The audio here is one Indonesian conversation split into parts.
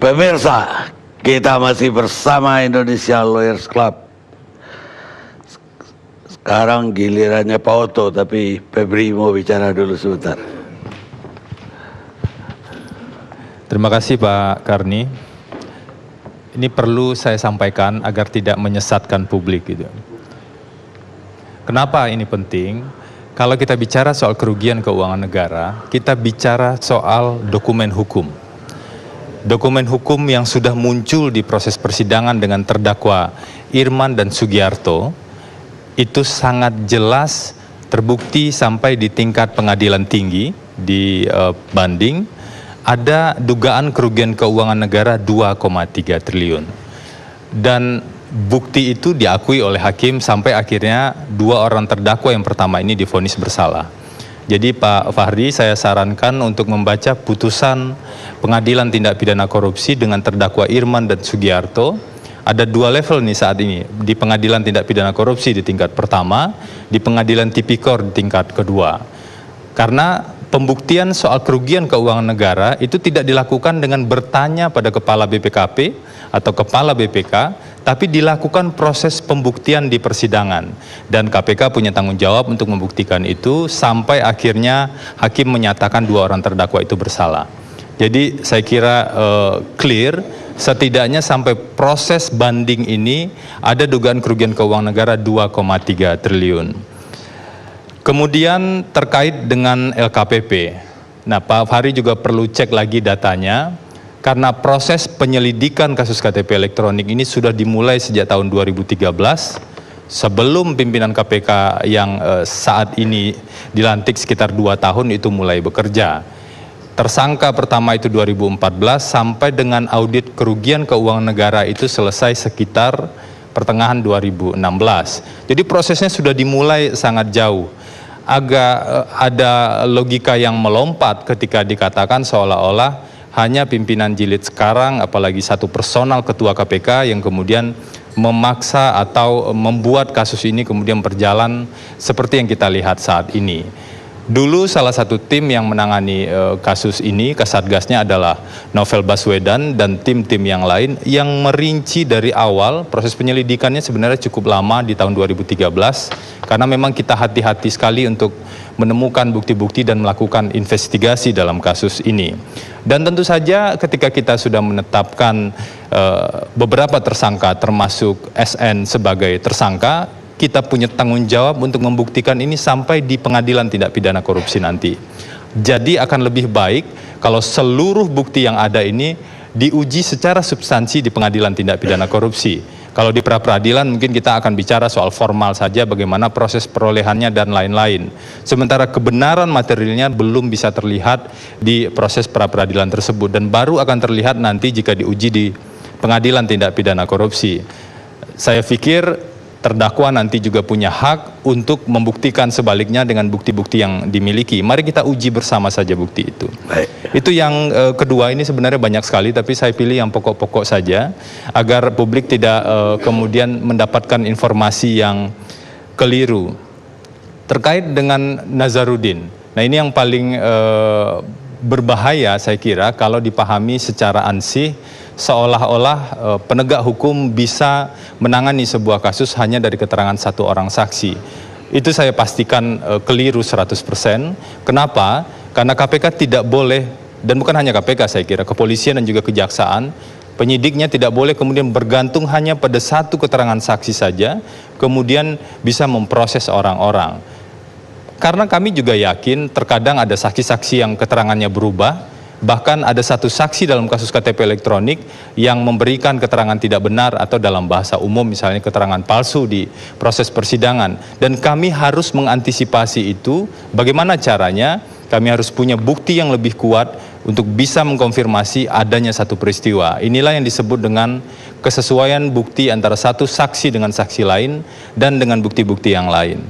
Pemirsa, kita masih bersama Indonesia Lawyers Club. Sekarang gilirannya Pak Oto, tapi Febri mau bicara dulu sebentar. Terima kasih Pak Karni. Ini perlu saya sampaikan agar tidak menyesatkan publik gitu. Kenapa ini penting? Kalau kita bicara soal kerugian keuangan negara, kita bicara soal dokumen hukum. Dokumen hukum yang sudah muncul di proses persidangan dengan terdakwa Irman dan Sugiarto itu sangat jelas terbukti sampai di tingkat pengadilan tinggi di banding ada dugaan kerugian keuangan negara 2,3 triliun. Dan bukti itu diakui oleh hakim sampai akhirnya dua orang terdakwa yang pertama ini divonis bersalah. Jadi Pak Fahri, saya sarankan untuk membaca putusan Pengadilan Tindak Pidana Korupsi dengan terdakwa Irman dan Sugiarto. Ada dua level nih saat ini, di Pengadilan Tindak Pidana Korupsi di tingkat pertama, di Pengadilan Tipikor di tingkat kedua. Karena pembuktian soal kerugian keuangan negara itu tidak dilakukan dengan bertanya pada Kepala BPKP atau Kepala BPK, tapi dilakukan proses pembuktian di persidangan. Dan KPK punya tanggung jawab untuk membuktikan itu sampai akhirnya hakim menyatakan dua orang terdakwa itu bersalah. Jadi saya kira clear, setidaknya sampai proses banding ini ada dugaan kerugian keuangan negara 2,3 triliun. Kemudian terkait dengan LKPP. Nah, Pak Fahri juga perlu cek lagi datanya. Karena proses penyelidikan kasus KTP elektronik ini sudah dimulai sejak tahun 2013, sebelum pimpinan KPK yang saat ini dilantik sekitar 2 tahun itu mulai bekerja. Tersangka pertama itu 2014 sampai dengan audit kerugian keuangan negara itu selesai sekitar pertengahan 2016. Jadi prosesnya sudah dimulai sangat jauh. Agak ada logika yang melompat ketika dikatakan seolah-olah hanya pimpinan jilid sekarang, apalagi satu personal ketua KPK yang kemudian memaksa atau membuat kasus ini kemudian berjalan seperti yang kita lihat saat ini. Dulu salah satu tim yang menangani kasus ini, Kasatgasnya adalah Novel Baswedan dan tim-tim yang lain yang merinci dari awal. Proses penyelidikannya sebenarnya cukup lama di tahun 2013 karena memang kita hati-hati sekali untuk menemukan bukti-bukti dan melakukan investigasi dalam kasus ini. Dan tentu saja ketika kita sudah menetapkan beberapa tersangka termasuk SN sebagai tersangka, kita punya tanggung jawab untuk membuktikan ini sampai di Pengadilan Tindak Pidana Korupsi nanti. Jadi akan lebih baik kalau seluruh bukti yang ada ini diuji secara substansi di Pengadilan Tindak Pidana Korupsi. Kalau di pra-peradilan mungkin kita akan bicara soal formal saja bagaimana proses perolehannya dan lain-lain. Sementara kebenaran materialnya belum bisa terlihat di proses pra-peradilan tersebut dan baru akan terlihat nanti jika diuji di Pengadilan Tindak Pidana Korupsi. Saya pikir terdakwa nanti juga punya hak untuk membuktikan sebaliknya dengan bukti-bukti yang dimiliki. Mari kita uji bersama saja bukti itu. Baik. Itu yang kedua, ini sebenarnya banyak sekali, tapi saya pilih yang pokok-pokok saja, agar publik tidak kemudian mendapatkan informasi yang keliru. Terkait dengan Nazarudin, nah ini yang paling berbahaya saya kira kalau dipahami secara ansih, seolah-olah penegak hukum bisa menangani sebuah kasus hanya dari keterangan satu orang saksi. Itu saya pastikan keliru 100%. Kenapa? Karena KPK tidak boleh, dan bukan hanya KPK saya kira, kepolisian dan juga kejaksaan, penyidiknya tidak boleh kemudian bergantung hanya pada satu keterangan saksi saja, kemudian bisa memproses orang-orang. Karena kami juga yakin terkadang ada saksi-saksi yang keterangannya berubah. Bahkan ada satu saksi dalam kasus KTP elektronik yang memberikan keterangan tidak benar atau dalam bahasa umum misalnya keterangan palsu di proses persidangan. Dan kami harus mengantisipasi itu. Bagaimana caranya? Kami harus punya bukti yang lebih kuat untuk bisa mengkonfirmasi adanya satu peristiwa. Inilah yang disebut dengan kesesuaian bukti antara satu saksi dengan saksi lain dan dengan bukti-bukti yang lain.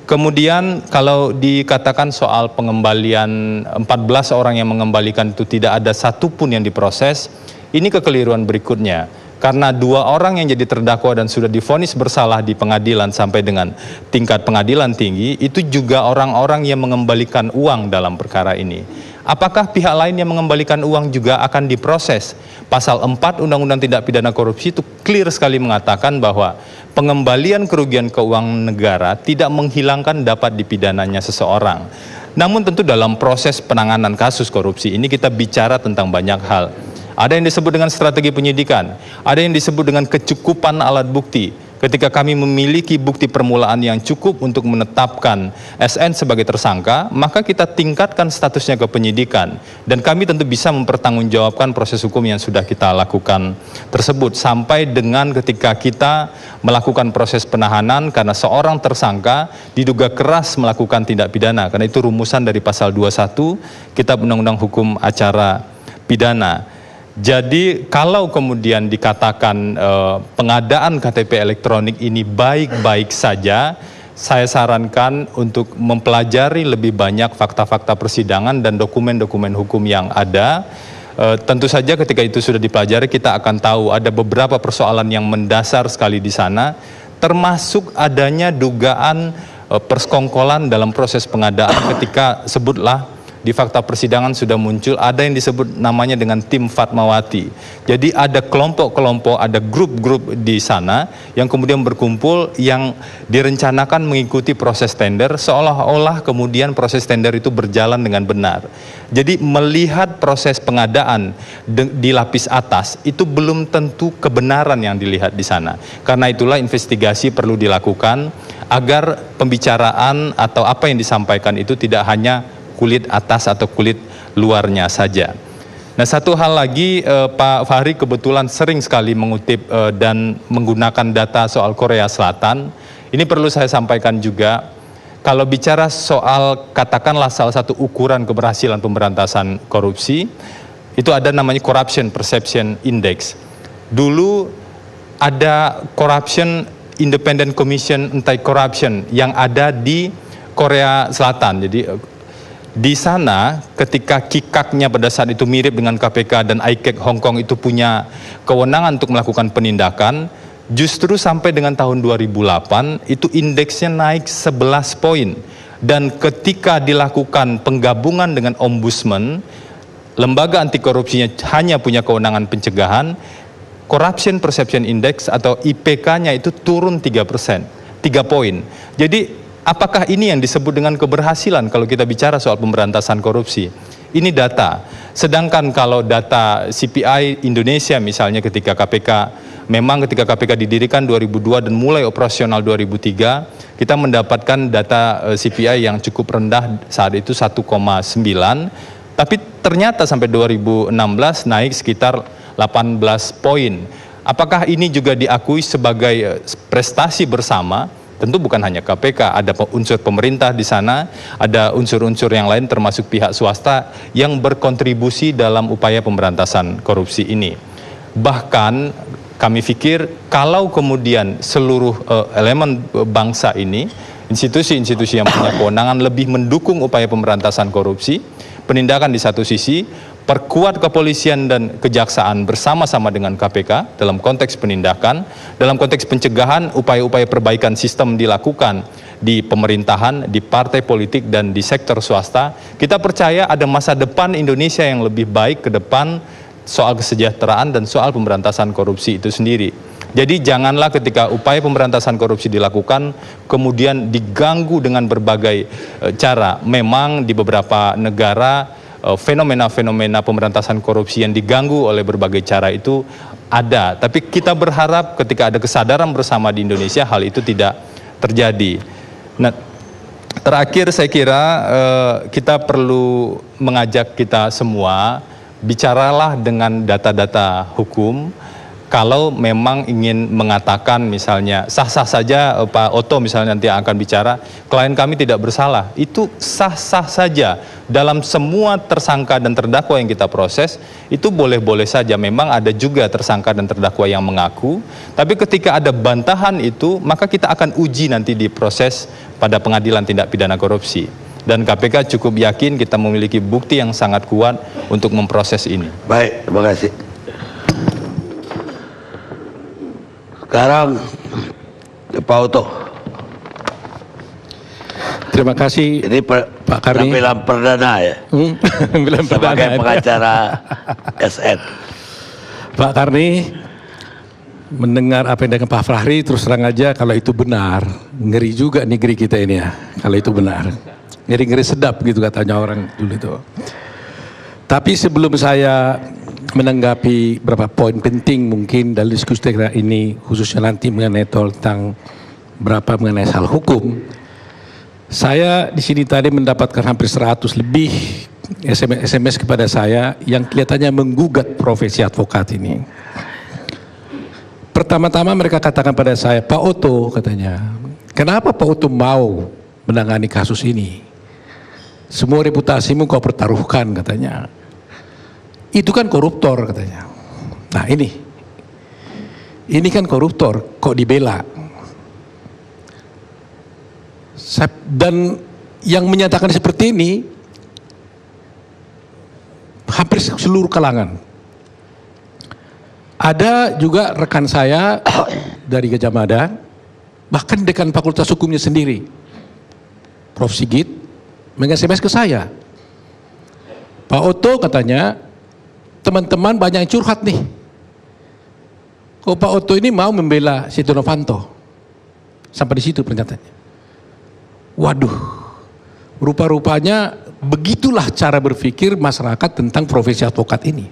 Kemudian kalau dikatakan soal pengembalian 14 orang yang mengembalikan itu tidak ada satupun yang diproses, ini kekeliruan berikutnya. Karena dua orang yang jadi terdakwa dan sudah divonis bersalah di pengadilan sampai dengan tingkat pengadilan tinggi, itu juga orang-orang yang mengembalikan uang dalam perkara ini. apakah pihak lain yang mengembalikan uang juga akan diproses? Pasal 4 Undang-Undang Tindak Pidana Korupsi itu clear sekali mengatakan bahwa pengembalian kerugian keuangan negara tidak menghilangkan dapat dipidananya seseorang. Namun tentu dalam proses penanganan kasus korupsi ini kita bicara tentang banyak hal. Ada yang disebut dengan strategi penyidikan, ada yang disebut dengan kecukupan alat bukti. Ketika kami memiliki bukti permulaan yang cukup untuk menetapkan SN sebagai tersangka, maka kita tingkatkan statusnya ke penyidikan. Dan kami tentu bisa mempertanggungjawabkan proses hukum yang sudah kita lakukan tersebut. Sampai dengan ketika kita melakukan proses penahanan karena seorang tersangka diduga keras melakukan tindak pidana. Karena itu rumusan dari pasal 21 Kitab Undang-Undang Hukum Acara Pidana. Jadi kalau kemudian dikatakan pengadaan KTP elektronik ini baik-baik saja, saya sarankan untuk mempelajari lebih banyak fakta-fakta persidangan dan dokumen-dokumen hukum yang ada. Tentu saja ketika itu sudah dipelajari kita akan tahu ada beberapa persoalan yang mendasar sekali di sana, termasuk adanya dugaan persekongkolan dalam proses pengadaan ketika sebutlah di fakta persidangan sudah muncul ada yang disebut namanya dengan tim Fatmawati. Jadi ada kelompok-kelompok, ada grup-grup di sana yang kemudian berkumpul yang direncanakan mengikuti proses tender seolah-olah kemudian proses tender itu berjalan dengan benar. Jadi melihat proses pengadaan di lapis atas itu belum tentu kebenaran yang dilihat di sana. Karena itulah investigasi perlu dilakukan agar pembicaraan atau apa yang disampaikan itu tidak hanya kulit atas atau kulit luarnya saja. Nah, satu hal lagi, Pak Fahri kebetulan sering sekali mengutip dan menggunakan data soal Korea Selatan. Ini perlu saya sampaikan juga, kalau bicara soal katakanlah salah satu ukuran keberhasilan pemberantasan korupsi, itu ada namanya Corruption Perception Index. Dulu ada Corruption Independent Commission Anti-Corruption yang ada di Korea Selatan. Jadi di sana ketika kikaknya pada saat itu mirip dengan KPK dan ICAC Hong Kong itu punya kewenangan untuk melakukan penindakan, justru sampai dengan tahun 2008 itu indeksnya naik 11 poin. Dan ketika dilakukan penggabungan dengan Ombudsman, lembaga anti korupsinya hanya punya kewenangan pencegahan, Corruption Perception Index atau IPK-nya itu turun 3%, 3 poin. Jadi apakah ini yang disebut dengan keberhasilan kalau kita bicara soal pemberantasan korupsi? Ini data. Sedangkan kalau data CPI Indonesia misalnya ketika KPK didirikan 2002 dan mulai operasional 2003, kita mendapatkan data CPI yang cukup rendah saat itu 1,9, tapi ternyata sampai 2016 naik sekitar 18 poin. Apakah ini juga diakui sebagai prestasi bersama? Tentu bukan hanya KPK, ada unsur pemerintah di sana, ada unsur-unsur yang lain termasuk pihak swasta yang berkontribusi dalam upaya pemberantasan korupsi ini. Bahkan kami pikir kalau kemudian seluruh elemen bangsa ini, institusi-institusi yang punya kewenangan lebih mendukung upaya pemberantasan korupsi, penindakan di satu sisi, perkuat kepolisian dan kejaksaan bersama-sama dengan KPK dalam konteks penindakan, dalam konteks pencegahan, upaya-upaya perbaikan sistem dilakukan di pemerintahan, di partai politik, dan di sektor swasta. Kita percaya ada masa depan Indonesia yang lebih baik ke depan soal kesejahteraan dan soal pemberantasan korupsi itu sendiri. Jadi janganlah ketika upaya pemberantasan korupsi dilakukan kemudian diganggu dengan berbagai cara. Memang di beberapa negara fenomena-fenomena pemberantasan korupsi yang diganggu oleh berbagai cara itu ada. Tapi kita berharap ketika ada kesadaran bersama di Indonesia hal itu tidak terjadi. Nah, terakhir saya kira kita perlu mengajak kita semua bicaralah dengan data-data hukum. Kalau memang ingin mengatakan misalnya sah-sah saja Pak Oto misalnya nanti akan bicara klien kami tidak bersalah, itu sah-sah saja dalam semua tersangka dan terdakwa yang kita proses itu boleh-boleh saja. Memang ada juga tersangka dan terdakwa yang mengaku, tapi ketika ada bantahan itu maka kita akan uji nanti di proses pada pengadilan tindak pidana korupsi. Dan KPK cukup yakin kita memiliki bukti yang sangat kuat untuk memproses ini. Baik, terima kasih. Sekarang Pak Oto. Terima kasih. Ini Pak Karni. penampilan perdana ya, Bilang sebagai perdana. pengacara SN. Pak Karni, mendengar apa yang dengan Pak Fahri, terus terang aja kalau itu benar, ngeri juga negeri kita ini ya, kalau itu benar. Ngeri-ngeri sedap gitu katanya orang dulu itu. Tapi sebelum saya menanggapi beberapa poin penting mungkin dalam diskusi kita ini, khususnya nanti mengenai tentang berapa mengenai hal hukum, saya di sini tadi mendapatkan hampir 100 lebih SMS kepada saya yang kelihatannya menggugat profesi advokat ini. Pertama-tama mereka katakan pada saya, Pak Oto katanya, kenapa Pak Oto mau menangani kasus ini? Semua reputasimu kau pertaruhkan katanya. Itu kan koruptor katanya. Nah ini kan koruptor, kok dibela? Dan yang menyatakan seperti ini hampir seluruh kalangan. Ada juga rekan saya dari Gajah Mada, bahkan dekan Fakultas Hukumnya sendiri, Prof. Sigit, meng-SMS ke saya. Pak Oto katanya, teman-teman banyak yang curhat nih. Kok Pak Oto ini mau membela Setia Novanto? Sampai di situ pernyataannya. Waduh, rupa-rupanya begitulah cara berpikir masyarakat tentang profesi advokat ini.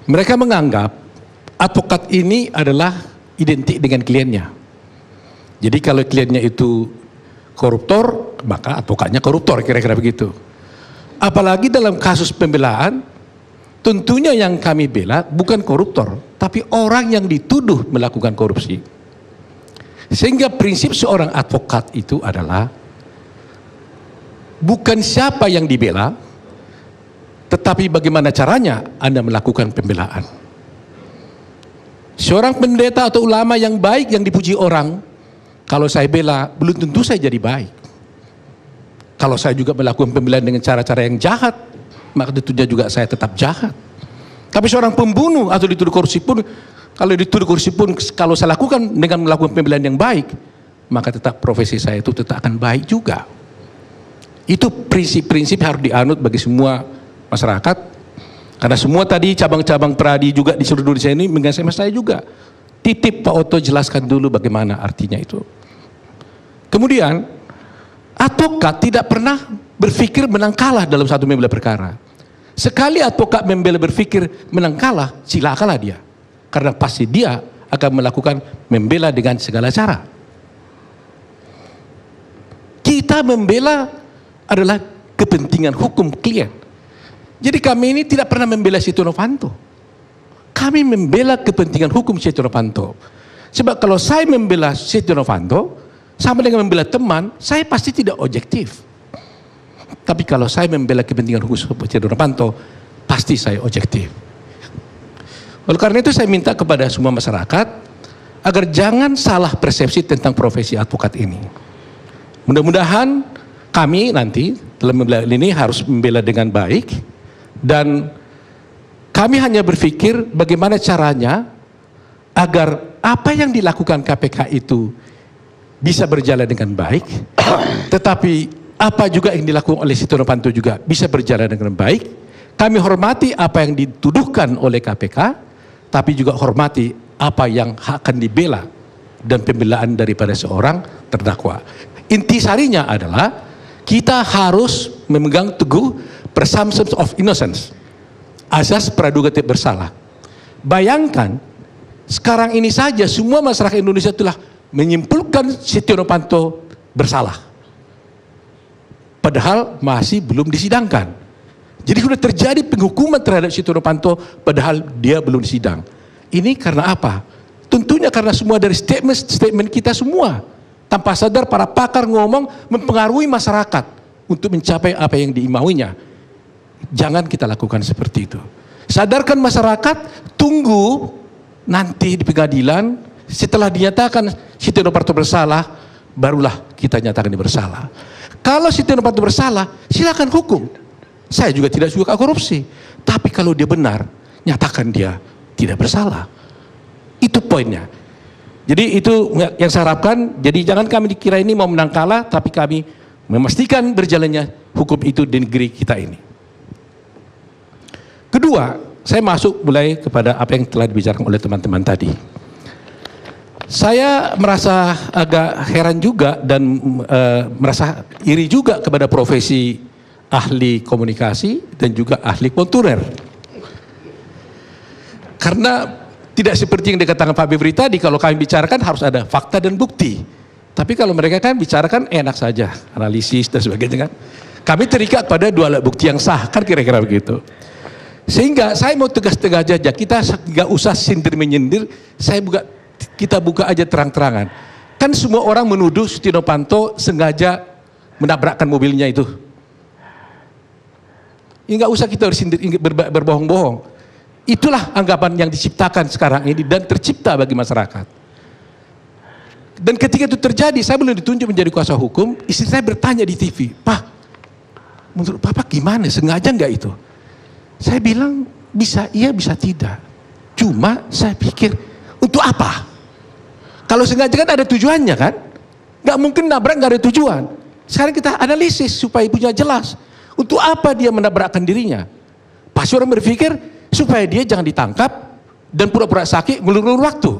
Mereka menganggap advokat ini adalah identik dengan kliennya. Jadi kalau kliennya itu koruptor, maka advokatnya koruptor, kira-kira begitu. Apalagi dalam kasus pembelaan, tentunya yang kami bela bukan koruptor, tapi orang yang dituduh melakukan korupsi. Sehingga prinsip seorang advokat itu adalah bukan siapa yang dibela, tetapi bagaimana caranya Anda melakukan pembelaan. Seorang pendeta atau ulama yang baik yang dipuji orang, kalau saya bela, belum tentu saya jadi baik. Kalau saya juga melakukan pembelaan dengan cara-cara yang jahat, maka tentunya juga saya tetap jahat. Tapi seorang pembunuh atau dituduh korupsi pun, kalau dituduh korupsi pun, kalau saya lakukan dengan melakukan pembelaan yang baik, maka tetap profesi saya itu tetap akan baik juga. Itu prinsip-prinsip harus dianut bagi semua masyarakat. Karena semua tadi cabang-cabang peradi juga di seluruh Indonesia ini mengasih saya juga. Titip Pak Oto jelaskan dulu bagaimana artinya itu. Kemudian, advokat tidak pernah berpikir menang kalah dalam satu membela perkara. Sekali advokat membela berpikir menang kalah, silakanlah dia. Karena pasti dia akan melakukan membela dengan segala cara. Kita membela adalah kepentingan hukum klien. Jadi kami ini tidak pernah membela Setia Novanto. Kami membela kepentingan hukum Setia Novanto. Sebab kalau saya membela Setia Novanto, sama dengan membela teman, saya pasti tidak objektif. Tapi kalau saya membela kepentingan hukum Setia Novanto, pasti saya objektif. Oleh karena itu saya minta kepada semua masyarakat agar jangan salah persepsi tentang profesi advokat ini. Mudah-mudahan kami nanti dalam membela ini harus membela dengan baik, dan kami hanya berpikir bagaimana caranya agar apa yang dilakukan KPK itu bisa berjalan dengan baik, tetapi apa juga yang dilakukan oleh Setia Novanto juga bisa berjalan dengan baik. Kami hormati apa yang dituduhkan oleh KPK, tapi juga hormati apa yang akan dibela dan pembelaan daripada seorang terdakwa. Intisarinya adalah kita harus memegang teguh presumption of innocence, asas praduga tidak bersalah. Bayangkan sekarang ini saja semua masyarakat Indonesia telah menyimpulkan Setia Novanto bersalah, padahal masih belum disidangkan. Jadi sudah terjadi penghukuman terhadap Setia Novanto padahal dia belum disidang. Ini karena apa? Tentunya karena semua dari statement kita semua. Tanpa sadar para pakar ngomong mempengaruhi masyarakat untuk mencapai apa yang diimauinya. Jangan kita lakukan seperti itu. Sadarkan masyarakat, tunggu nanti di pengadilan, setelah dinyatakan Setia Novanto bersalah, barulah kita nyatakan dia bersalah. Kalau Setia Novanto bersalah, silakan hukum. Saya juga tidak suka korupsi. Tapi kalau dia benar, nyatakan dia tidak bersalah. Itu poinnya. Jadi itu yang saya harapkan. Jadi jangan kami dikira ini mau menang kalah, tapi kami memastikan berjalannya hukum itu di negeri kita ini. Kedua, saya masuk mulai kepada apa yang telah dibicarakan oleh teman-teman tadi. Saya merasa agak heran juga dan merasa iri juga kepada profesi ahli komunikasi dan juga ahli konturer. Karena tidak seperti yang dikatakan Pak Febri tadi, kalau kami bicarakan harus ada fakta dan bukti. Tapi kalau mereka kan bicarakan enak saja, analisis dan sebagainya kan. Kami terikat pada dua alat bukti yang sah, kan kira-kira begitu. Sehingga saya mau tegas-tegas aja, kita nggak usah sindir-menyindir, kita buka aja terang-terangan. Kan semua orang menuduh Setia Novanto sengaja menabrakkan mobilnya itu. Ya, nggak usah kita berbohong-bohong. Itulah anggapan yang diciptakan sekarang ini dan tercipta bagi masyarakat. Dan ketika itu terjadi, saya belum ditunjuk menjadi kuasa hukum, istri saya bertanya di TV, "Pak, menurut Bapak gimana? Sengaja nggak itu?" Saya bilang, bisa iya, bisa tidak. Cuma saya pikir, untuk apa? Kalau sengaja kan ada tujuannya kan? Nggak mungkin nabrak nggak ada tujuan. Sekarang kita analisis supaya punya jelas. Untuk apa dia menabrakkan dirinya? Pasti orang berpikir, supaya dia jangan ditangkap dan pura-pura sakit ngulur-ngulur waktu.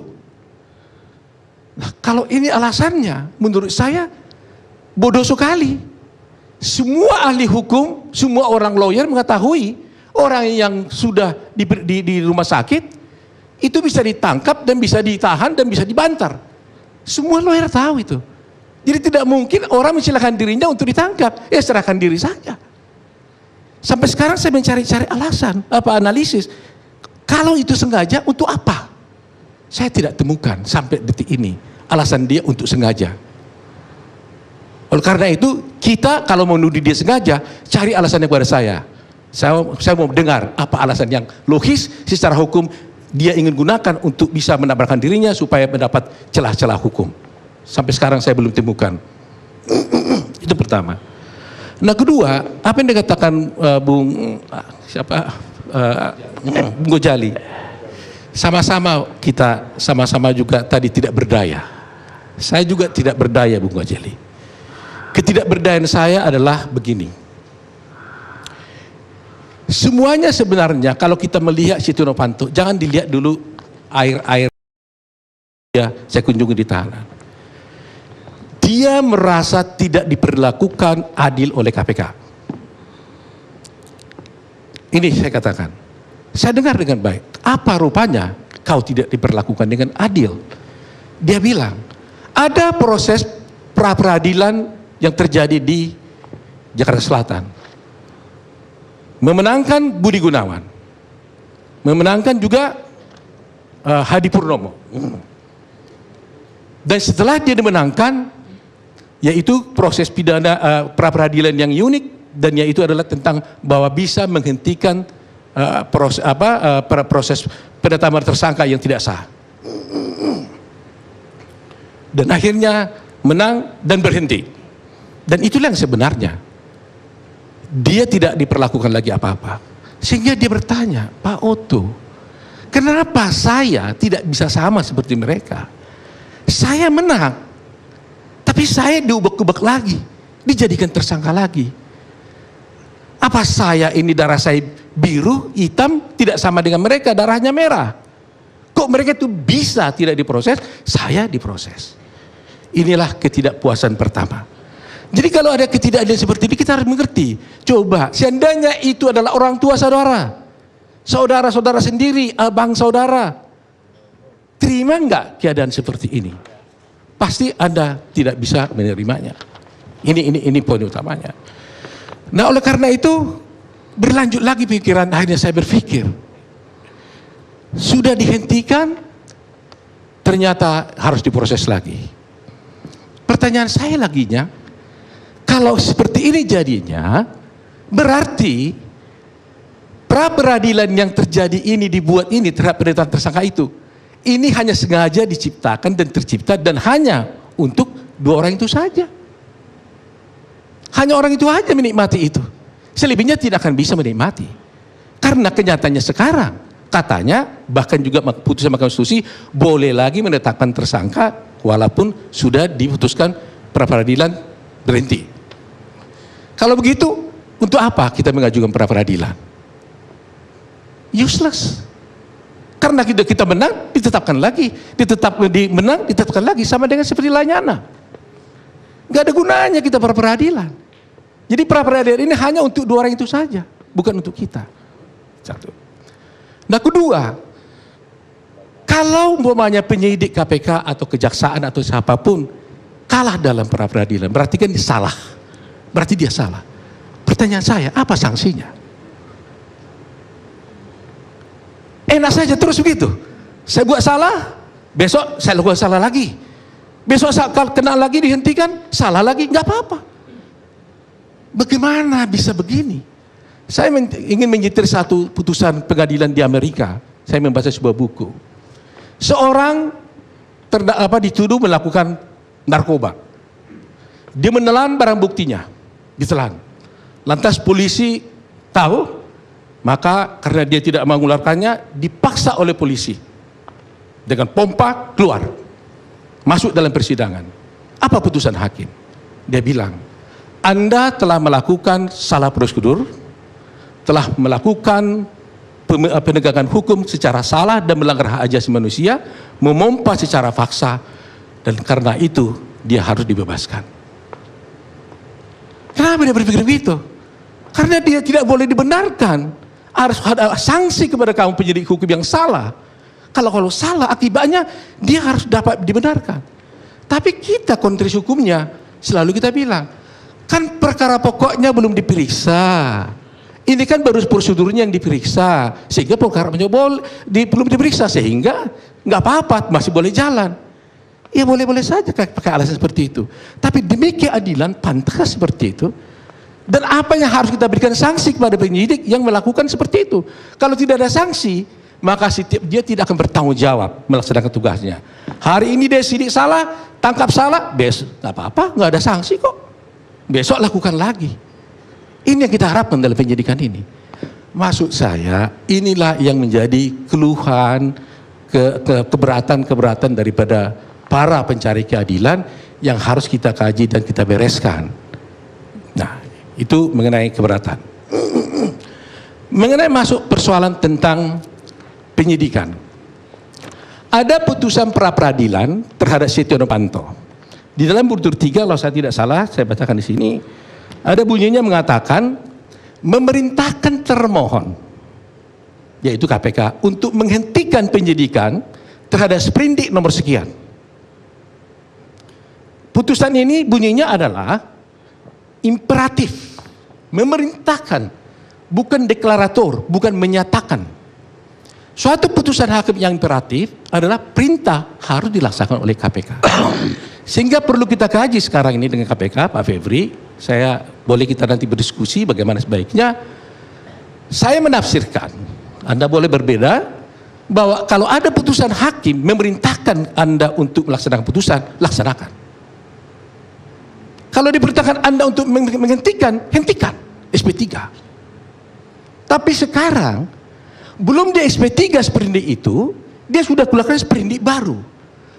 Nah, kalau ini alasannya, menurut saya bodoh sekali. Semua ahli hukum, semua orang lawyer mengetahui orang yang sudah di rumah sakit itu bisa ditangkap dan bisa ditahan dan bisa dibantar. Semua lawyer tahu itu. Jadi tidak mungkin orang mensilakan dirinya untuk ditangkap. Ya serahkan diri saja. Sampai sekarang saya mencari-cari alasan, analisis. Kalau itu sengaja, untuk apa? Saya tidak temukan sampai detik ini alasan dia untuk sengaja. Oleh karena itu, kita kalau mau nuduh dia sengaja, cari alasannya kepada saya. Saya mau dengar apa alasan yang logis secara hukum dia ingin gunakan untuk bisa menabrakkan dirinya supaya mendapat celah-celah hukum. Sampai sekarang saya belum temukan. Itu pertama. Nah kedua, apa yang dikatakan Bung Gojali, sama-sama juga tadi tidak berdaya. Saya juga tidak berdaya, Bung Gojali. Ketidakberdayaan saya adalah begini. Semuanya sebenarnya kalau kita melihat Setia Novanto, jangan dilihat dulu air ya saya kunjungi di tahanan. Dia merasa tidak diperlakukan adil oleh KPK. Ini saya katakan. Saya dengar dengan baik. Apa rupanya kau tidak diperlakukan dengan adil? Dia bilang, ada proses pra-peradilan yang terjadi di Jakarta Selatan. Memenangkan Budi Gunawan. Memenangkan juga Hadi Purnomo. Dan setelah dia dimenangkan, yaitu proses pidana pra-peradilan yang unik, dan yaitu adalah tentang bahwa bisa menghentikan proses penetapan tersangka yang tidak sah. Dan akhirnya menang dan berhenti. Dan itulah yang sebenarnya. Dia tidak diperlakukan lagi apa-apa. Sehingga dia bertanya, Pak Oto, kenapa saya tidak bisa sama seperti mereka? Saya menang, tapi saya diubek-ubek lagi, dijadikan tersangka lagi. Apa saya ini darah saya biru, hitam, tidak sama dengan mereka, darahnya merah? Kok mereka itu bisa tidak diproses, saya diproses. Inilah ketidakpuasan pertama. Jadi kalau ada ketidakadilan seperti ini, kita harus mengerti. Coba, seandainya itu adalah orang tua saudara, saudara-saudara sendiri, abang saudara, terima enggak keadaan seperti ini? Pasti Anda tidak bisa menerimanya. Ini poin utamanya. Nah, oleh karena itu berlanjut lagi pikiran, akhirnya saya berpikir, sudah dihentikan, ternyata harus diproses lagi. Pertanyaan saya laginya, kalau seperti ini jadinya, berarti pra-peradilan yang terjadi ini dibuat ini terhadap penetapan tersangka itu, ini hanya sengaja diciptakan dan tercipta dan hanya untuk dua orang itu saja. Hanya orang itu aja menikmati itu. Selebihnya tidak akan bisa menikmati. Karena kenyataannya sekarang, Katanya bahkan juga putusan Mahkamah Konstitusi boleh lagi menetapkan tersangka walaupun sudah diputuskan pra peradilan berhenti. Kalau begitu, untuk apa kita mengajukan pra peradilan? Useless. Karena kita menang, ditetapkan lagi, menang, ditetapkan lagi, sama dengan seperti Lanyana. Gak ada gunanya kita pra peradilan. Jadi pra peradilan ini hanya untuk dua orang itu saja, bukan untuk kita. Satu. Nah, kedua, kalau umpamanya penyidik KPK atau kejaksaan atau siapapun kalah dalam pra peradilan, berarti kan dia salah. Berarti dia salah. Pertanyaan saya, apa sanksinya? Enak saja terus begitu. Saya buat salah, besok saya lakukan salah lagi. Besok kalau kena lagi dihentikan, salah lagi, nggak apa-apa. Bagaimana bisa begini? Saya ingin menyetir satu putusan pengadilan di Amerika. Saya membaca sebuah buku. Seorang dituduh melakukan narkoba. Dia menelan barang buktinya, ditelan. Lantas polisi tahu, maka karena dia tidak mengeluarkannya, dipaksa oleh polisi dengan pompa keluar, masuk dalam persidangan. Apa putusan hakim? Dia bilang, Anda telah melakukan salah prosedur, telah melakukan penegakan hukum secara salah dan melanggar hak asasi manusia, memompa secara paksa, dan karena itu dia harus dibebaskan. Kenapa dia berpikir begitu? Karena dia tidak boleh dibenarkan. Harus ada sanksi kepada kaum penyidik hukum yang salah. Kalau salah akibatnya dia harus dapat dibenarkan. Tapi kita konteks hukumnya selalu kita bilang, kan perkara pokoknya belum diperiksa. Ini kan baru prosedurnya yang diperiksa, sehingga perkara belum diperiksa, sehingga nggak apa-apa, masih boleh jalan. Ya boleh-boleh saja pakai alasan seperti itu. Tapi demi keadilan pantas seperti itu. Dan apa yang harus kita berikan sanksi kepada penyidik yang melakukan seperti itu? Kalau tidak ada sanksi, maka dia tidak akan bertanggung jawab melaksanakan tugasnya. Hari ini dia sidik salah, tangkap salah, besok nggak apa-apa, nggak ada sanksi kok. Besok lakukan lagi. Ini yang kita harapkan dalam penyidikan ini. Maksud saya, inilah yang menjadi keluhan, keberatan daripada para pencari keadilan yang harus kita kaji dan kita bereskan. Nah, itu mengenai keberatan. Mengenai masuk persoalan tentang penyidikan. Ada putusan pra peradilan terhadap Setia Novanto. Di dalam butir 3, kalau saya tidak salah, saya bacakan di sini. Ada bunyinya mengatakan memerintahkan termohon, yaitu KPK, untuk menghentikan penyidikan terhadap sprindik nomor sekian. Putusan ini bunyinya adalah imperatif, memerintahkan, bukan deklarator, bukan menyatakan. Suatu putusan hakim yang imperatif adalah perintah harus dilaksanakan oleh KPK. Sehingga perlu kita kaji sekarang ini dengan KPK, Pak Febri. Boleh kita nanti berdiskusi bagaimana sebaiknya. Saya menafsirkan, Anda boleh berbeda, bahwa kalau ada putusan hakim memerintahkan Anda untuk melaksanakan putusan, laksanakan. Kalau diperintahkan Anda untuk menghentikan, hentikan, SP3. Tapi sekarang, belum di SP3 sprindik itu, dia sudah keluarkan sprindik baru.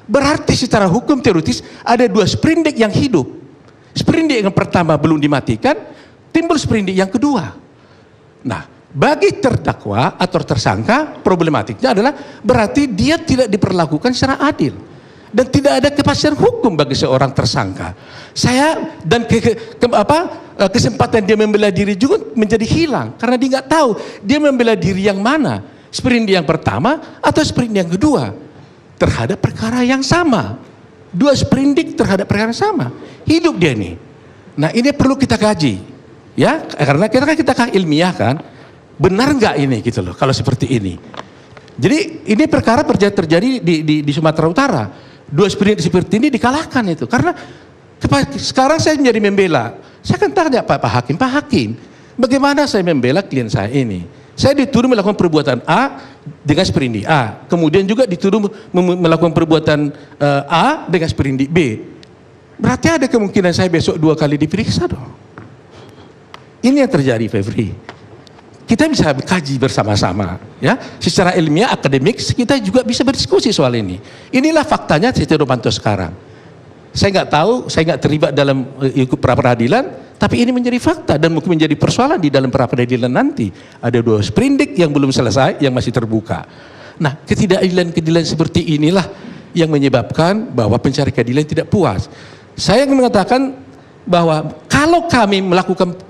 Berarti secara hukum teoritis ada 2 sprindik yang hidup. Sprindik yang pertama belum dimatikan, timbul sprindik yang kedua. Nah, bagi terdakwa atau tersangka, problematiknya adalah berarti dia tidak diperlakukan secara adil. Dan tidak ada kepastian hukum bagi seorang tersangka. Kesempatan dia membela diri juga menjadi hilang. Karena dia nggak tahu dia membela diri yang mana. Sprindik yang pertama atau sprindik yang kedua. Terhadap perkara yang sama. 2 sprindik terhadap perkara yang sama. Hidup dia nih. Nah, ini perlu kita kaji. Ya, karena kita ilmiah kan. Benar nggak ini gitu loh kalau seperti ini. Jadi ini perkara terjadi di Sumatera Utara. 2 sprindik seperti ini dikalahkan itu. Karena sekarang saya menjadi membela. Saya akan tanya Pak Hakim, bagaimana saya membela klien saya ini? Saya dituduh melakukan perbuatan A dengan sprindik A. Kemudian juga dituduh melakukan perbuatan A dengan sprindik B. Berarti ada kemungkinan saya besok 2 kali diperiksa dong. Ini yang terjadi, Febri. kita bisa kaji bersama-sama, ya, secara ilmiah, akademik, kita juga bisa berdiskusi soal ini. Inilah faktanya Setia Novanto sekarang. Saya nggak tahu, saya nggak terlibat dalam ikut pra peradilan, tapi ini menjadi fakta dan mungkin menjadi persoalan di dalam pra peradilan nanti. Ada 2 sprindik yang belum selesai, yang masih terbuka. Nah, ketidakadilan seperti inilah yang menyebabkan bahwa pencari keadilan tidak puas. Saya ingin mengatakan bahwa kalau kami melakukan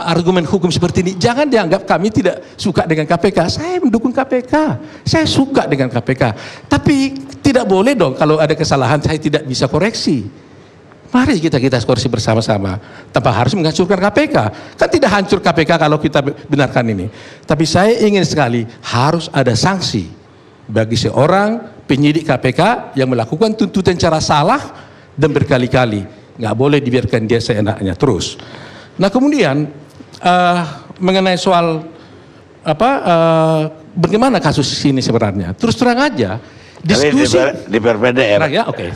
argumen hukum seperti ini, jangan dianggap kami tidak suka dengan KPK. Saya mendukung KPK, saya suka dengan KPK. Tapi tidak boleh dong kalau ada kesalahan saya tidak bisa koreksi. Mari kita koreksi bersama-sama tanpa harus menghancurkan KPK. Kan tidak hancur KPK kalau kita benarkan ini. Tapi saya ingin sekali harus ada sanksi bagi seorang penyidik KPK yang melakukan tuntutan cara salah dan berkali-kali. Nggak boleh dibiarkan dia seenaknya terus. Nah kemudian mengenai soal bagaimana kasus ini sebenarnya, terus terang aja diskusi diperpendek ya. Oke,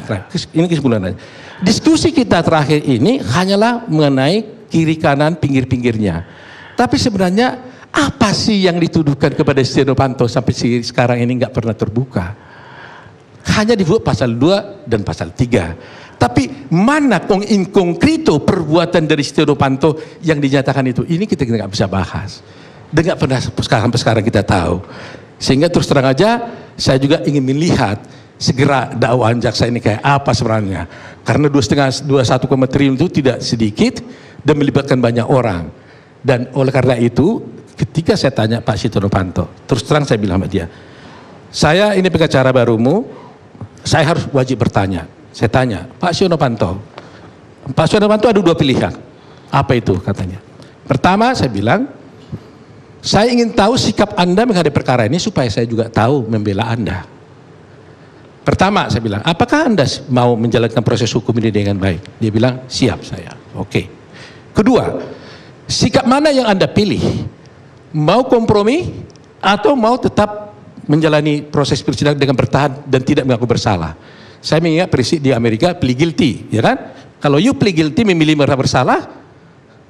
ini kesimpulannya. Diskusi kita terakhir ini hanyalah mengenai kiri kanan pinggir-pinggirnya. Tapi sebenarnya apa sih yang dituduhkan kepada Setia Novanto sampai sekarang ini nggak pernah terbuka. Hanya dibuat pasal 2 dan pasal 3. Tapi mana in konkrito perbuatan dari Setia Novanto yang dinyatakan itu? Ini kita nggak bisa bahas. Dan nggak pernah sampai sekarang kita tahu. Sehingga terus terang aja, saya juga ingin melihat segera dakwaan jaksa ini kayak apa sebenarnya. Karena 2,1 triliun itu tidak sedikit dan melibatkan banyak orang. Dan oleh karena itu, ketika saya tanya Pak Setia Novanto, terus terang saya bilang sama dia, saya ini pengacara barumu, saya harus wajib bertanya. Saya tanya, Pak Setia Novanto ada 2 pilihan. Apa itu katanya? Pertama saya bilang, saya ingin tahu sikap Anda menghadapi perkara ini supaya saya juga tahu membela Anda. Pertama saya bilang, apakah Anda mau menjalankan proses hukum ini dengan baik? Dia bilang, siap saya. Oke. Kedua, sikap mana yang Anda pilih? Mau kompromi atau mau tetap menjalani proses persidangan dengan bertahan dan tidak mengaku bersalah? Saya mengingat prinsip di Amerika plead guilty, ya kan? Kalau you plead guilty memilih merasa bersalah,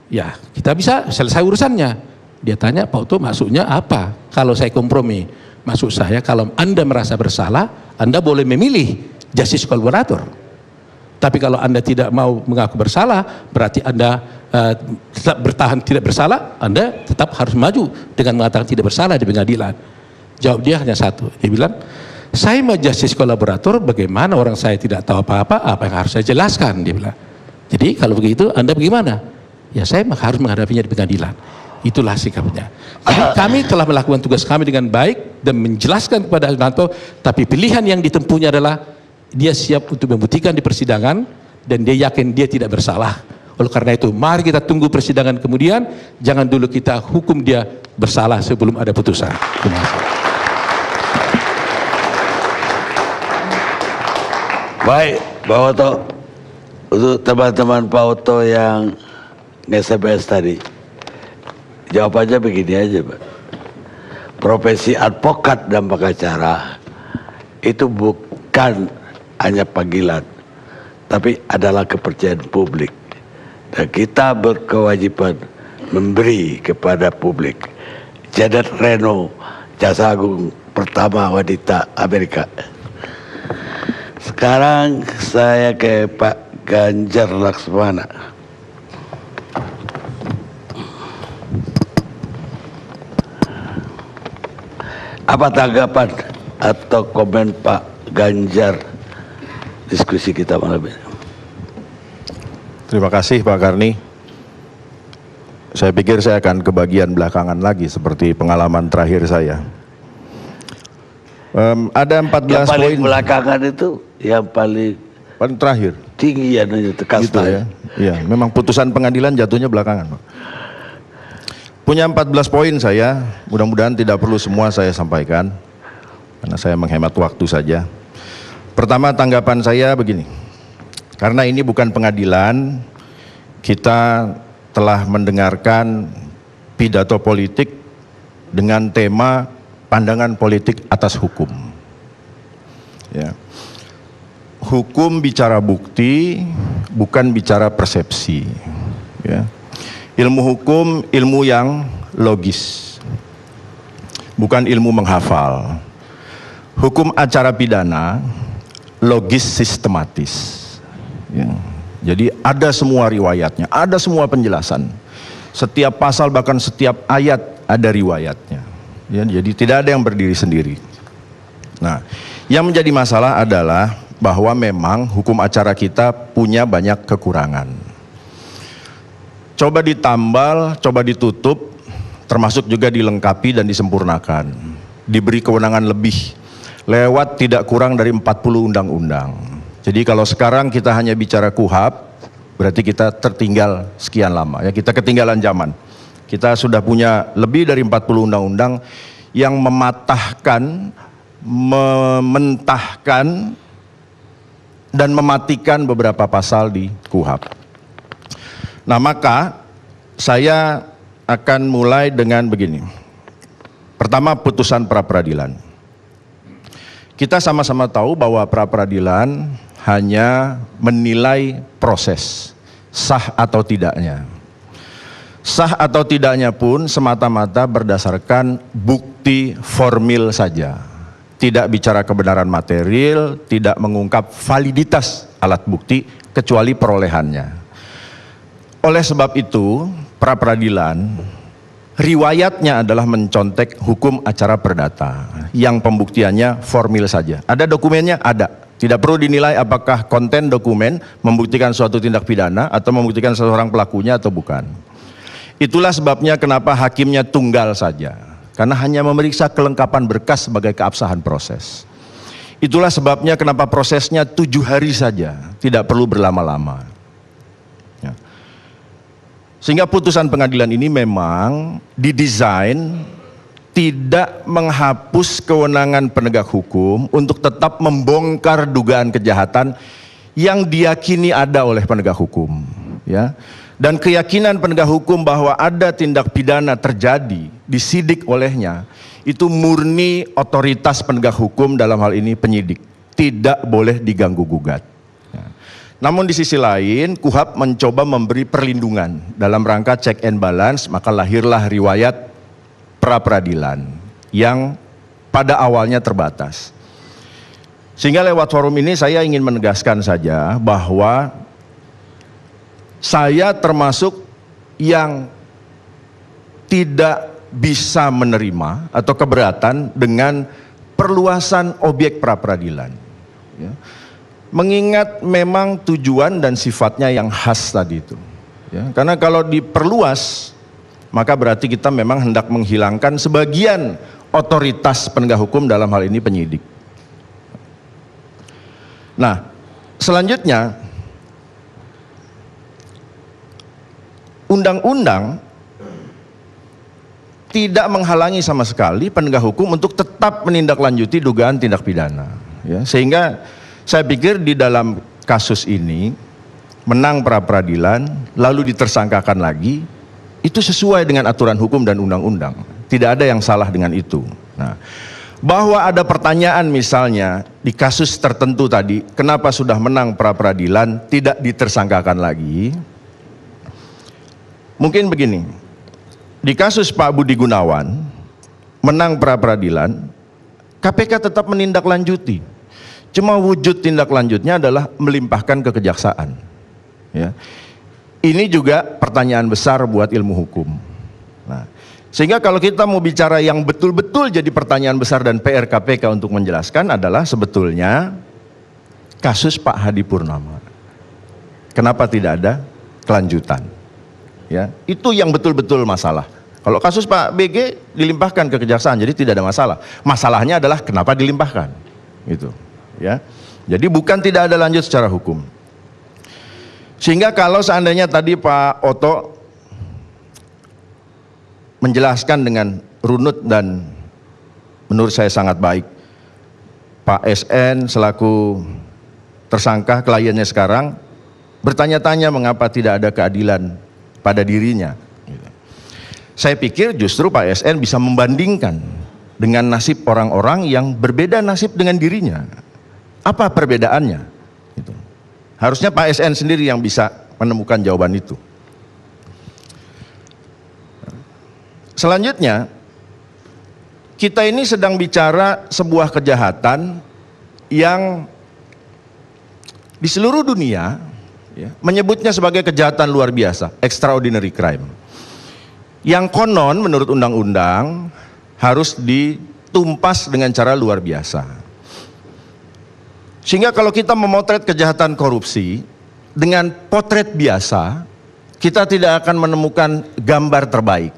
ya kita bisa selesai urusannya. Dia tanya, Pak Oto maksudnya apa? Kalau saya kompromi, maksud saya kalau Anda merasa bersalah, Anda boleh memilih justice collaborator. Tapi kalau Anda tidak mau mengaku bersalah, berarti Anda tetap bertahan tidak bersalah, Anda tetap harus maju dengan mengatakan tidak bersalah di pengadilan. Jawab dia hanya satu, dia bilang, saya mau justice kolaborator, bagaimana orang saya tidak tahu apa-apa, apa yang harus saya jelaskan, dia bilang. Jadi kalau begitu Anda bagaimana? Ya saya harus menghadapinya di pengadilan. Itulah sikapnya. Jadi kami telah melakukan tugas kami dengan baik dan menjelaskan kepada Novanto, tapi pilihan yang ditempuhnya adalah dia siap untuk membuktikan di persidangan dan dia yakin dia tidak bersalah. Oleh karena itu, mari kita tunggu persidangan kemudian, jangan dulu kita hukum dia bersalah sebelum ada putusan. Terima kasih. Baik, Pak Oto, untuk teman-teman Pak Oto yang nge-SMS tadi, jawabannya begini aja, Pak. Profesi advokat dan pengacara itu bukan hanya panggilan, tapi adalah kepercayaan publik. Dan kita berkewajiban memberi kepada publik. Janet Reno, Jaksa Agung pertama wanita Amerika. Sekarang saya ke Pak Ganjar Laksmana. Apa tanggapan atau komen Pak Ganjar diskusi kita malam ini? Terima kasih Pak Karni. Saya pikir saya akan ke bagian belakangan lagi seperti pengalaman terakhir saya. Ada 14 yang paling poin. Belakangan itu yang paling Terakhir. tinggi ya kasta Gitu ya. Iya, memang putusan pengadilan jatuhnya belakangan, Pak. Punya 14 poin saya, mudah-mudahan tidak perlu semua saya sampaikan karena saya menghemat waktu saja. Pertama, tanggapan saya begini. Karena ini bukan pengadilan, kita telah mendengarkan pidato politik dengan tema pandangan politik atas hukum. Ya. Hukum bicara bukti, bukan bicara persepsi. Ya. Ilmu hukum ilmu yang logis, bukan ilmu menghafal. Hukum acara pidana logis sistematis. Ya. Jadi ada semua riwayatnya, ada semua penjelasan. Setiap pasal bahkan setiap ayat ada riwayatnya. Ya, jadi tidak ada yang berdiri sendiri. Nah, yang menjadi masalah adalah bahwa memang hukum acara kita punya banyak kekurangan. Coba ditambal, coba ditutup, termasuk juga dilengkapi dan disempurnakan. Diberi kewenangan lebih, lewat tidak kurang dari 40 undang-undang. Jadi kalau sekarang kita hanya bicara KUHP, berarti kita tertinggal sekian lama. Ya, kita ketinggalan zaman. Kita sudah punya lebih dari 40 undang-undang yang mematahkan, mementahkan, dan mematikan beberapa pasal di KUHP. Nah, maka saya akan mulai dengan begini. Pertama, putusan pra-peradilan. Kita sama-sama tahu bahwa pra-peradilan hanya menilai proses, sah atau tidaknya. Sah atau tidaknya pun semata-mata berdasarkan bukti formil saja. Tidak bicara kebenaran material, tidak mengungkap validitas alat bukti, kecuali perolehannya. Oleh sebab itu, pra-peradilan riwayatnya adalah mencontek hukum acara perdata yang pembuktiannya formil saja. Ada dokumennya? Ada. Tidak perlu dinilai apakah konten dokumen membuktikan suatu tindak pidana atau membuktikan seseorang pelakunya atau bukan. Itulah sebabnya kenapa hakimnya tunggal saja, karena hanya memeriksa kelengkapan berkas sebagai keabsahan proses. Itulah sebabnya kenapa prosesnya 7 hari saja, tidak perlu berlama-lama. Sehingga putusan pengadilan ini memang didesain tidak menghapus kewenangan penegak hukum untuk tetap membongkar dugaan kejahatan yang diyakini ada oleh penegak hukum, ya. Dan keyakinan penegak hukum bahwa ada tindak pidana terjadi, disidik olehnya, itu murni otoritas penegak hukum, dalam hal ini penyidik, tidak boleh diganggu gugat. Namun di sisi lain, KUHP mencoba memberi perlindungan dalam rangka check and balance, maka lahirlah riwayat pra-peradilan yang pada awalnya terbatas. Sehingga lewat forum ini saya ingin menegaskan saja bahwa saya termasuk yang tidak bisa menerima atau keberatan dengan perluasan objek pra-peradilan. Ya. Mengingat memang tujuan dan sifatnya yang khas tadi itu. Ya, karena kalau diperluas, maka berarti kita memang hendak menghilangkan sebagian otoritas penegak hukum, dalam hal ini penyidik. Nah, selanjutnya, undang-undang tidak menghalangi sama sekali penegak hukum untuk tetap menindaklanjuti dugaan tindak pidana. Ya, sehingga saya pikir di dalam kasus ini, menang pra-peradilan, lalu ditersangkakan lagi, itu sesuai dengan aturan hukum dan undang-undang. Tidak ada yang salah dengan itu. Nah, bahwa ada pertanyaan misalnya di kasus tertentu tadi, kenapa sudah menang pra-peradilan tidak ditersangkakan lagi? Mungkin begini, di kasus Pak Budi Gunawan, menang pra-peradilan, KPK tetap menindaklanjuti. Cuma wujud tindak lanjutnya adalah melimpahkan ke kejaksaan. Ya. Ini juga pertanyaan besar buat ilmu hukum. Nah, sehingga kalau kita mau bicara yang betul-betul jadi pertanyaan besar dan PR KPK untuk menjelaskan adalah sebetulnya kasus Pak Hadi Purnama. Kenapa tidak ada kelanjutan? Ya, itu yang betul-betul masalah. Kalau kasus Pak BG dilimpahkan ke kejaksaan, jadi tidak ada masalah. Masalahnya adalah kenapa dilimpahkan, gitu. Ya, jadi bukan tidak ada lanjut secara hukum. Sehingga kalau seandainya tadi Pak Oto menjelaskan dengan runut dan menurut saya sangat baik, Pak SN selaku tersangka kliennya sekarang bertanya-tanya mengapa tidak ada keadilan pada dirinya. Saya pikir justru Pak SN bisa membandingkan dengan nasib orang-orang yang berbeda nasib dengan dirinya. Apa perbedaannya? Gitu. Harusnya Pak SN sendiri yang bisa menemukan jawaban itu. Selanjutnya, kita ini sedang bicara sebuah kejahatan yang di seluruh dunia ya, menyebutnya sebagai kejahatan luar biasa, extraordinary crime. Yang konon menurut undang-undang harus ditumpas dengan cara luar biasa. Sehingga kalau kita memotret kejahatan korupsi dengan potret biasa, kita tidak akan menemukan gambar terbaik.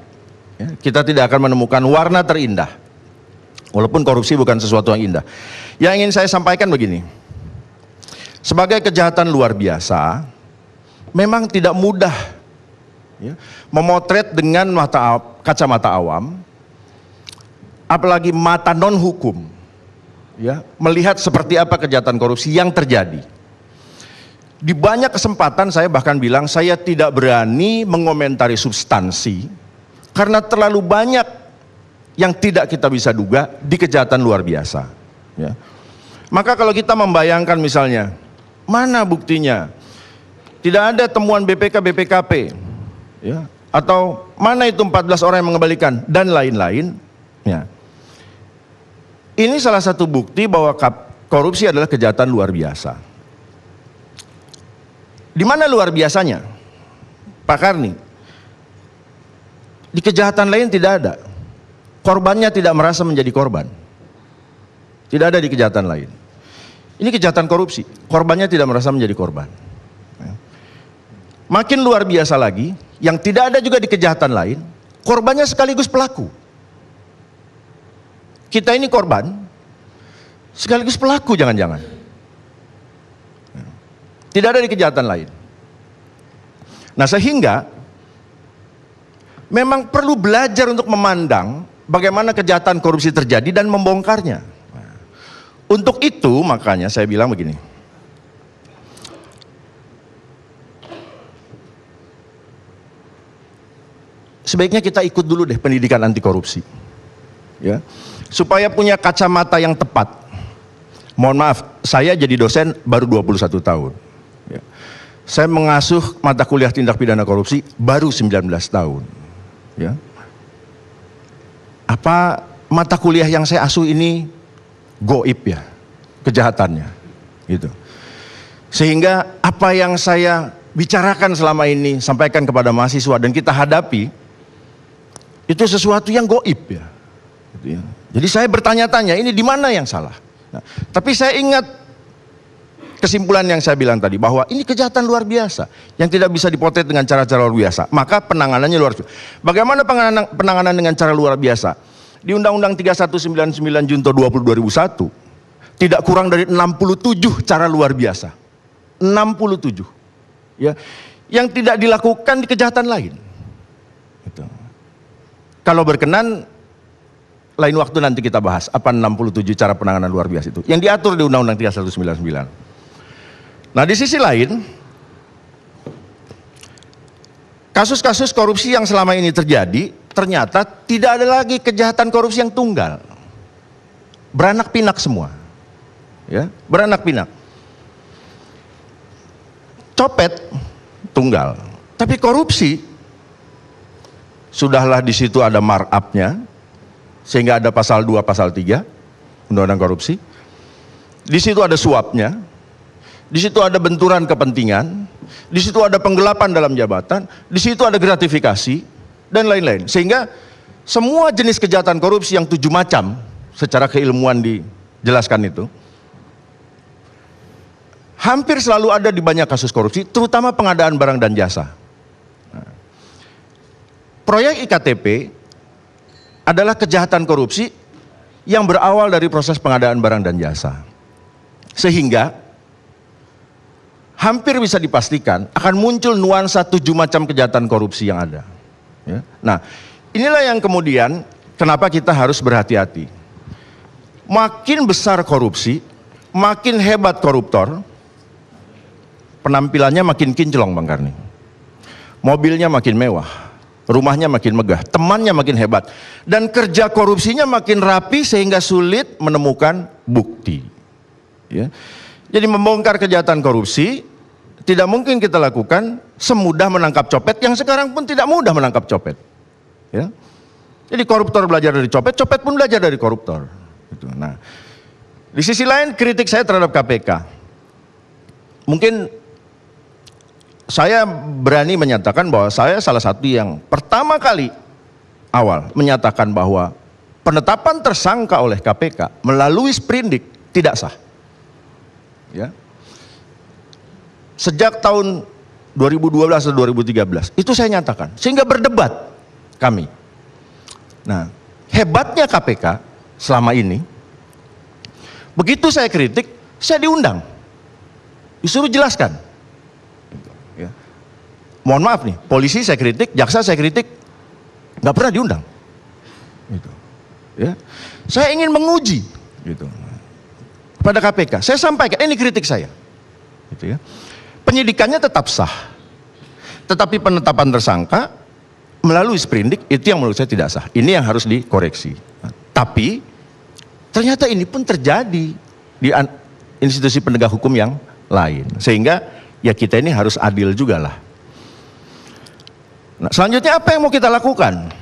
Ya, kita tidak akan menemukan warna terindah. Walaupun korupsi bukan sesuatu yang indah. Yang ingin saya sampaikan begini. Sebagai kejahatan luar biasa, memang tidak mudah ya, memotret dengan kacamata awam, apalagi mata non hukum, ya, melihat seperti apa kejahatan korupsi yang terjadi. Di banyak kesempatan saya bahkan bilang saya tidak berani mengomentari substansi karena terlalu banyak yang tidak kita bisa duga di kejahatan luar biasa. Ya. Maka kalau kita membayangkan misalnya, mana buktinya? Tidak ada temuan BPK, BPKP, ya, atau mana itu 14 orang yang mengembalikan dan lain-lain. Ya. Ini salah satu bukti bahwa korupsi adalah kejahatan luar biasa. Di mana luar biasanya, Pak Karni? Di kejahatan lain tidak ada. Korbannya tidak merasa menjadi korban. Tidak ada di kejahatan lain. Ini kejahatan korupsi, korbannya tidak merasa menjadi korban. Makin luar biasa lagi, yang tidak ada juga di kejahatan lain, korbannya sekaligus pelaku. Kita ini korban, sekaligus pelaku jangan-jangan. Tidak ada di kejahatan lain. Nah sehingga, memang perlu belajar untuk memandang bagaimana kejahatan korupsi terjadi dan membongkarnya. Untuk itu makanya saya bilang begini. Sebaiknya kita ikut dulu deh pendidikan anti korupsi. Ya. Supaya punya kacamata yang tepat. Mohon maaf, saya jadi dosen baru 21 tahun. Ya. Saya mengasuh mata kuliah tindak pidana korupsi baru 19 tahun. Ya. Apa mata kuliah yang saya asuh ini goib ya, kejahatannya gitu. Sehingga apa yang saya bicarakan selama ini, sampaikan kepada mahasiswa dan kita hadapi, itu sesuatu yang goib ya, gitu ya. Jadi saya bertanya-tanya, ini di mana yang salah? Nah, tapi saya ingat kesimpulan yang saya bilang tadi, bahwa ini kejahatan luar biasa yang tidak bisa dipotret dengan cara-cara luar biasa, maka penanganannya luar biasa. Bagaimana penanganan dengan cara luar biasa? Di Undang-Undang 3199 Junto 20 2001 tidak kurang dari 67 cara luar biasa. 67. Ya. Yang tidak dilakukan di kejahatan lain. Gitu. Kalau berkenan lain waktu nanti kita bahas apa 67 cara penanganan luar biasa itu yang diatur di Undang-Undang 3199. Nah, di sisi lain, kasus-kasus korupsi yang selama ini terjadi ternyata tidak ada lagi kejahatan korupsi yang tunggal. Beranak pinak semua. Ya, beranak pinak. Copet tunggal. Tapi korupsi sudahlah di situ ada markup-nya sehingga ada pasal 2 pasal 3 Undang-Undang korupsi. Di situ ada suapnya. Di situ ada benturan kepentingan. Di situ ada penggelapan dalam jabatan. Di situ ada gratifikasi dan lain-lain. Sehingga semua jenis kejahatan korupsi yang 7 macam secara keilmuan dijelaskan itu hampir selalu ada di banyak kasus korupsi, terutama pengadaan barang dan jasa. Nah, proyek IKTP adalah kejahatan korupsi yang berawal dari proses pengadaan barang dan jasa. Sehingga hampir bisa dipastikan akan muncul nuansa 7 macam kejahatan korupsi yang ada. Ya. Nah, inilah yang kemudian kenapa kita harus berhati-hati. Makin besar korupsi, makin hebat koruptor, penampilannya makin kinclong Bang Karni. Mobilnya makin mewah, rumahnya makin megah, temannya makin hebat, dan kerja korupsinya makin rapi sehingga sulit menemukan bukti. Ya. Jadi membongkar kejahatan korupsi tidak mungkin kita lakukan semudah menangkap copet yang sekarang pun tidak mudah menangkap copet. Ya. Jadi koruptor belajar dari copet, copet pun belajar dari koruptor. Gitu. Nah, di sisi lain kritik saya terhadap KPK. Mungkin saya berani menyatakan bahwa saya salah satu yang pertama kali awal menyatakan bahwa penetapan tersangka oleh KPK melalui sprindik tidak sah. Ya. Sejak tahun 2012 atau 2013 itu saya nyatakan, sehingga berdebat kami. Nah, hebatnya KPK selama ini, begitu saya kritik, saya diundang, disuruh jelaskan. Ya. Mohon maaf nih, polisi saya kritik, jaksa saya kritik, nggak pernah diundang. Gitu. Ya. Saya ingin menguji, gitu, pada KPK. Saya sampaikan, ini kritik saya. Gitu ya. Penyidikannya tetap sah, tetapi penetapan tersangka melalui sprindik itu yang menurut saya tidak sah. Ini yang harus dikoreksi. Nah, tapi ternyata ini pun terjadi di institusi penegak hukum yang lain. Sehingga ya kita ini harus adil juga lah. Nah, selanjutnya apa yang mau kita lakukan?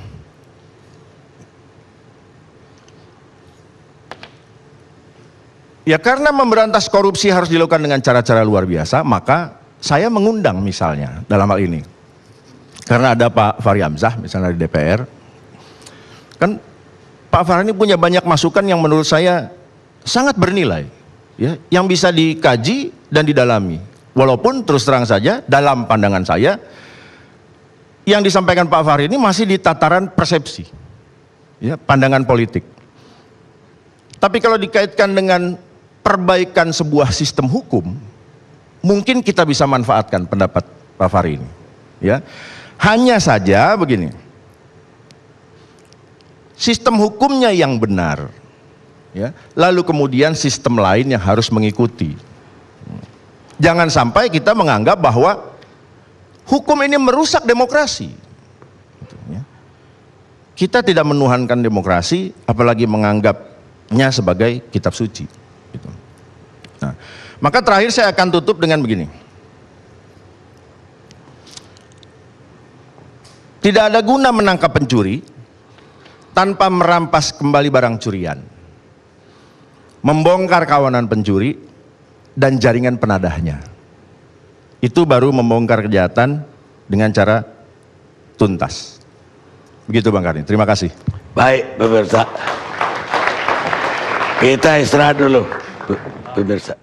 Ya karena memberantas korupsi harus dilakukan dengan cara-cara luar biasa, maka saya mengundang misalnya dalam hal ini. Karena ada Pak Fahri Hamzah misalnya di DPR. Kan Pak Fahri ini punya banyak masukan yang menurut saya sangat bernilai. Ya, yang bisa dikaji dan didalami. Walaupun terus terang saja dalam pandangan saya, yang disampaikan Pak Fahri ini masih di tataran persepsi. Ya, pandangan politik. Tapi kalau dikaitkan dengan perbaikan sebuah sistem hukum, mungkin kita bisa manfaatkan pendapat Pak Fahri ini. Ya. Hanya saja begini, sistem hukumnya yang benar, ya, lalu kemudian sistem lain yang harus mengikuti. Jangan sampai kita menganggap bahwa hukum ini merusak demokrasi. Kita tidak menuhankan demokrasi, apalagi menganggapnya sebagai kitab suci. Nah, maka terakhir saya akan tutup dengan begini. Tidak ada guna menangkap pencuri tanpa merampas kembali barang curian, membongkar kawanan pencuri dan jaringan penadahnya. Itu baru membongkar kejahatan dengan cara tuntas. Begitu Bang Karni, terima kasih. Baik pemirsa, kita istirahat dulu pemirsa.